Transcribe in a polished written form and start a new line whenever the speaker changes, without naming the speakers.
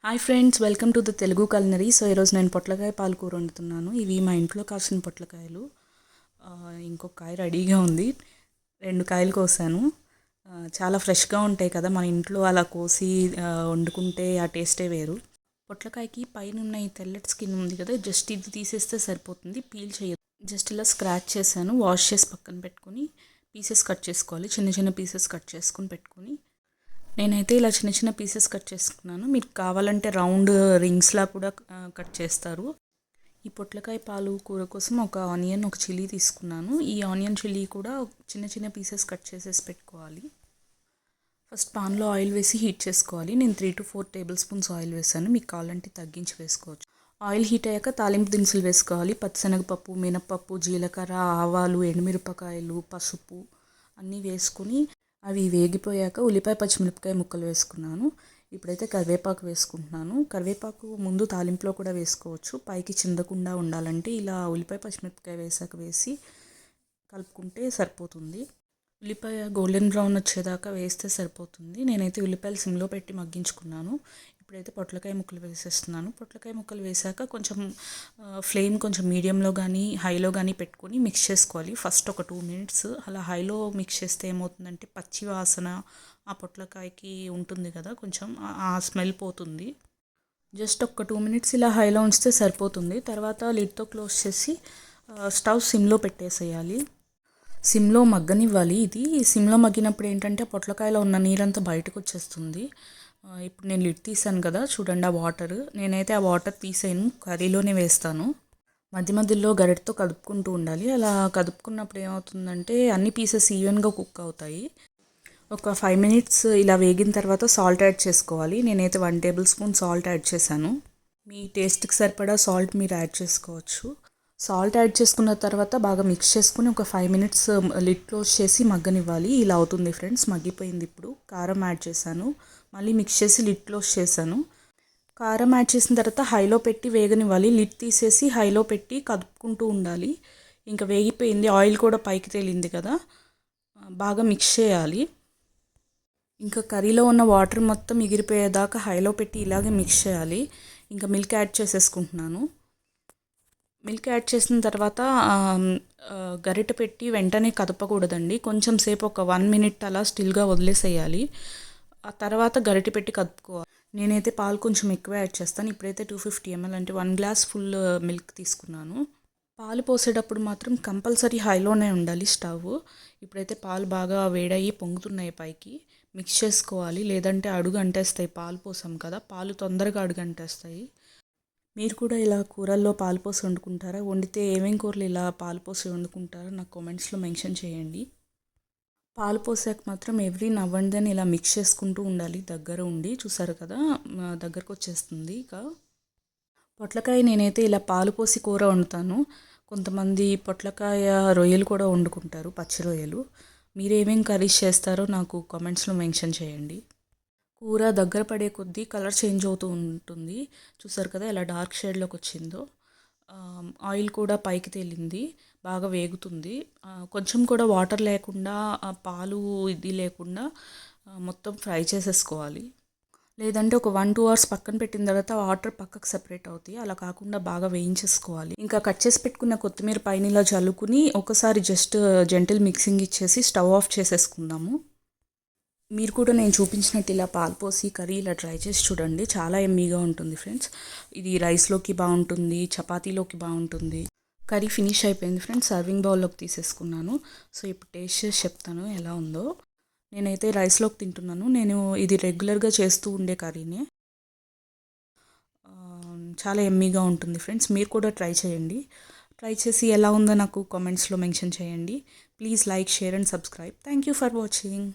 Hi friends, welcome to the Telugu culinary. So ఈరోజు నేను పొట్లకాయ పాలకూర వండుతున్నాను. ఇవి మా ఇంట్లో కాసిన పొట్లకాయలు. ఇంకొక కాయ రెడీగా ఉంది. 2 కాయలు కోసాను. చాలా ఫ్రెష్గా ఉంటాయి కదా, మన ఇంట్లో అలా కోసి వండుకుంటే ఆ టేస్టే వేరు. పొట్లకాయకి పైన ఉన్న ఈ తెల్లటి స్కిన్ ఉంది కదా, జస్ట్ ఇది తీసేస్తే సరిపోతుంది. పీల్ చేయదు. జస్ట్ ఇలా స్క్రాచ్ చేశాను. వాష్ చేసి పక్కన పెట్టుకుని పీసెస్ కట్ చేసుకోవాలి. చిన్న చిన్న పీసెస్ కట్ చేసుకుని పెట్టుకుని, నేనైతే ఇలా చిన్న చిన్న పీసెస్ కట్ చేసుకున్నాను. మీకు కావాలంటే రౌండ్ రింగ్స్లా కూడా కట్ చేస్తారు. ఈ పొట్లకాయ పాలు కూర కోసం ఒక ఆనియన్, ఒక చిల్లీ తీసుకున్నాను. ఈ ఆనియన్ చిల్లీ కూడా చిన్న చిన్న పీసెస్ కట్ చేసేసి పెట్టుకోవాలి. ఫస్ట్ పాన్లో ఆయిల్ వేసి హీట్ చేసుకోవాలి. నేను 3 to 4 టేబుల్ స్పూన్స్ ఆయిల్ వేసాను. మీకు కావాలంటే తగ్గించి వేసుకోవచ్చు. ఆయిల్ హీట్ అయ్యాక తాలింపు దినుసులు వేసుకోవాలి. పచ్చిశనగపప్పు, మినప్పప్పు, జీలకర్ర, ఆవాలు, ఎండుమిరపకాయలు, పసుపు అన్నీ వేసుకుని అవి వేగిపోయాక ఉల్లిపాయ, పచ్చిమిరపకాయ ముక్కలు వేసుకున్నాను. ఇప్పుడైతే కరివేపాకు వేసుకుంటున్నాను. కరివేపాకు ముందు తాలింపులో కూడా వేసుకోవచ్చు. పైకి చిందకుండా ఉండాలంటే ఇలా ఉల్లిపాయ, పచ్చిమిరపకాయ వేసి కలుపుకుంటే సరిపోతుంది. ఉల్లిపాయ గోల్డెన్ బ్రౌన్ వచ్చేదాకా వేస్తే సరిపోతుంది. నేనైతే ఉల్లిపాయలు సిమ్లో పెట్టి మగ్గించుకున్నాను. ఇప్పుడైతే పొట్లకాయ ముక్కలు వేసేస్తున్నాను. పొట్లకాయ ముక్కలు వేసాక కొంచెం ఫ్లేమ్ కొంచెం మీడియంలో కానీ హైలో కానీ పెట్టుకొని మిక్స్ చేసుకోవాలి. ఫస్ట్ ఒక 2 minutes అలా హైలో మిక్స్ చేస్తే ఏమవుతుందంటే పచ్చి వాసన ఆ పొట్లకాయకి ఉంటుంది కదా, కొంచెం ఆ స్మెల్ పోతుంది. జస్ట్ ఒక 2 minutes ఇలా హైలో ఉంచితే సరిపోతుంది. తర్వాత లిడ్తో క్లోజ్ చేసి స్టవ్ సిమ్లో పెట్టేసేయాలి. సిమ్లో మగ్గనివ్వాలి. ఇది సిమ్లో మగ్గినప్పుడు ఏంటంటే పొట్లకాయలో ఉన్న నీరంతా బయటకు వచ్చేస్తుంది. ఇప్పుడు నేను లిడ్ తీసాను కదా, చూడండి ఆ వాటర్. నేనైతే ఆ వాటర్ తీసేయను, కర్రీలోనే వేస్తాను. మధ్య మధ్యలో గరిటతో కదుపుకుంటూ ఉండాలి. అలా కదుపుకున్నప్పుడు ఏమవుతుందంటే అన్ని పీసెస్ ఈవెన్గా కుక్ అవుతాయి. ఒక 5 minutes ఇలా వేగిన తర్వాత సాల్ట్ యాడ్ చేసుకోవాలి. నేనైతే 1 tablespoon సాల్ట్ యాడ్ చేశాను. మీ టేస్ట్కి సరిపడా సాల్ట్ మీరు యాడ్ చేసుకోవచ్చు. సాల్ట్ యాడ్ చేసుకున్న తర్వాత బాగా మిక్స్ చేసుకుని ఒక 5 minutes లిడ్ క్లోజ్ చేసి మగ్గనివ్వాలి. ఇలా అవుతుంది ఫ్రెండ్స్, మగ్గిపోయింది. ఇప్పుడు కారం యాడ్ చేశాను. మళ్ళీ మిక్స్ చేసి లిడ్ క్లోజ్ చేశాను. కారం యాడ్ చేసిన తర్వాత హైలో పెట్టి వేగనివ్వాలి. లిడ్ తీసేసి హైలో పెట్టి కదుపుకుంటూ ఉండాలి. ఇంకా వేగిపోయింది, ఆయిల్ కూడా పైకి తేలింది కదా, బాగా మిక్స్ చేయాలి. ఇంకా కర్రీలో ఉన్న వాటర్ మొత్తం ఎగిరిపోయేదాకా హైలో పెట్టి ఇలాగే మిక్స్ చేయాలి. ఇంకా మిల్క్ యాడ్ చేసేసుకుంటున్నాను. మిల్క్ యాడ్ చేసిన తర్వాత గరిటె పెట్టి వెంటనే కదపకూడదండి. కొంచెం సేపు ఒక 1 minute అలా స్టిల్గా వదిలేసేయాలి. ఆ తర్వాత గరిటె పెట్టి కదుపుకోవాలి. నేనైతే పాలు కొంచెం ఎక్కువ యాడ్ చేస్తాను. ఇప్పుడైతే 250 ml అంటే 1 glass ఫుల్ మిల్క్ తీసుకున్నాను. పాలు పోసేటప్పుడు మాత్రం కంపల్సరీ హైలోనే ఉండాలి స్టవ్. ఇప్పుడైతే పాలు బాగా వేడయ్యి పొంగుతున్నాయి పైకి. మిక్స్ చేసుకోవాలి, లేదంటే అడుగు అంటేస్తాయి. పాలు పోసాం కదా, పాలు తొందరగా అడుగు అంటేస్తాయి. మీరు కూడా ఇలా కూరల్లో పాలు పోసి వండుకుంటారా? వండితే ఏమేం కూరలు ఇలా పాలు పోసి వండుకుంటారో నాకు కామెంట్స్లో మెన్షన్ చేయండి. పాలు పోసాక మాత్రం ఎవ్రీ నవ్ అండ్ దెన్ ఇలా మిక్స్ చేసుకుంటూ ఉండాలి. దగ్గర ఉండి చూసారు కదా, దగ్గరకు వచ్చేస్తుంది. ఇక పొట్లకాయ నేనైతే ఇలా పాలు పోసి కూర వండుతాను. కొంతమంది పొట్లకాయ రొయ్యలు కూడా వండుకుంటారు, పచ్చి రొయ్యలు. మీరు ఏమేం కర్రీస్ చేస్తారో నాకు కామెంట్స్లో మెన్షన్ చేయండి. కూర దగ్గర పడే కొద్దీ కలర్ చేంజ్ అవుతూ ఉంటుంది. చూసారు కదా ఎలా డార్క్ షేడ్లోకి వచ్చిందో. ఆయిల్ కూడా పైకి తేలింది, బాగా వేగుతుంది. కొంచెం కూడా వాటర్ లేకుండా, పాలు ఇది లేకుండా మొత్తం ఫ్రై చేసేసుకోవాలి. లేదంటే ఒక 1-2 hours పక్కన పెట్టిన తర్వాత వాటర్ పక్కకు సెపరేట్ అవుతాయి. అలా కాకుండా బాగా వేయించేసుకోవాలి. ఇంకా కట్ చేసి పెట్టుకున్న కొత్తిమీర పైన ఇలా చల్లుకుని ఒకసారి జస్ట్ జెంటిల్ మిక్సింగ్ ఇచ్చేసి స్టవ్ ఆఫ్ చేసేసుకుందాము. మీరు కూడా నేను చూపించినట్టు ఇలా పాలు పోసి కర్రీ ఇలా ట్రై చేసి చూడండి. చాలా ఎమ్మీగా ఉంటుంది ఫ్రెండ్స్. ఇది రైస్లోకి బాగుంటుంది, చపాతీలోకి బాగుంటుంది. కర్రీ ఫినిష్ అయిపోయింది ఫ్రెండ్స్. సర్వింగ్ బౌల్లోకి తీసేసుకున్నాను. సో ఇప్పుడు టేస్ట్ చేసి చెప్తాను ఎలా ఉందో. నేనైతే రైస్లోకి తింటున్నాను. నేను ఇది రెగ్యులర్గా చేస్తూ ఉండే కర్రీనే. చాలా ఎమ్మీగా ఉంటుంది ఫ్రెండ్స్. మీరు కూడా ట్రై చేయండి. ట్రై చేసి ఎలా ఉందో నాకు కామెంట్స్లో మెన్షన్ చేయండి. Please like, share and subscribe. Thank you for watching.